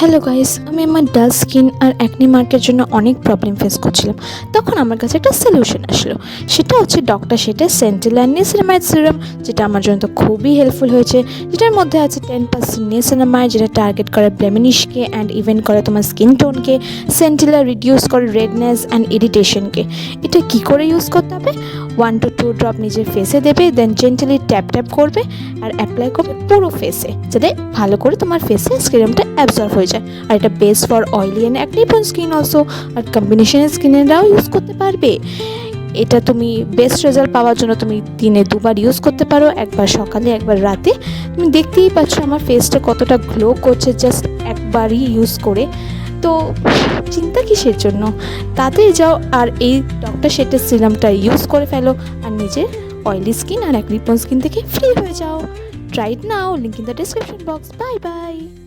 Hello guys, আমি আমার ডাল স্কিন আর অ্যাকনি মার্কের জন্য অনেক প্রবলেম ফেস করছিলাম। তখন আমার কাছে একটা সলিউশন আসলো, সেটা হচ্ছে ডক্টর শেটের সেন্টিলার নিয়াসিনামাইড সিরাম, যেটা আমার জন্য তো খুবই হেল্পফুল হয়েছে। যেটার মধ্যে আছে 10% নিয়াসিনামাইড, যেটা টার্গেট করে ব্লেমিনিশকে অ্যান্ড ইভেন করে তোমার স্কিন টোনকে। সেন্টিলার রিডিউস করে রেডনেস অ্যান্ড ইরিটেশনকে। এটা কি করে ইউজ করতে হবে? 1 to 2 ড্রপ নিজের ফেসে দেবে, দেন জেন্টালি ট্যাপ ট্যাপ করবে আর অ্যাপ্লাই করবে পুরো ফেসে, যাতে ভালো করে তোমার ফেসে সিরামটা অ্যাবজর্ব হয়ে যায়। আর এটা best for oily and acne prone skin also, আর কম্বিনেশনের স্কিনেরাও ইউজ করতে পারবে। এটা তুমি বেস্ট রেজাল্ট পাওয়ার জন্য তুমি দিনে 2বার ইউজ করতে পারো, একবার সকালে একবার রাতে। তুমি দেখতেই পাচ্ছ আমার ফেসটা কতটা গ্লো করছে জাস্ট একবারই ইউজ করে। তো চিন্তা কিসের জন্য? তাড়াতাড়ি যাও আর এই ডক্টর শেটের সিরামটা ইউজ করে ফেলো আর নিজের অয়েলি স্কিন আর অ্যাকনি প্রোন স্কিন থেকে ফ্রি হয়ে যাও। Try it now, link in the description box. Bye bye.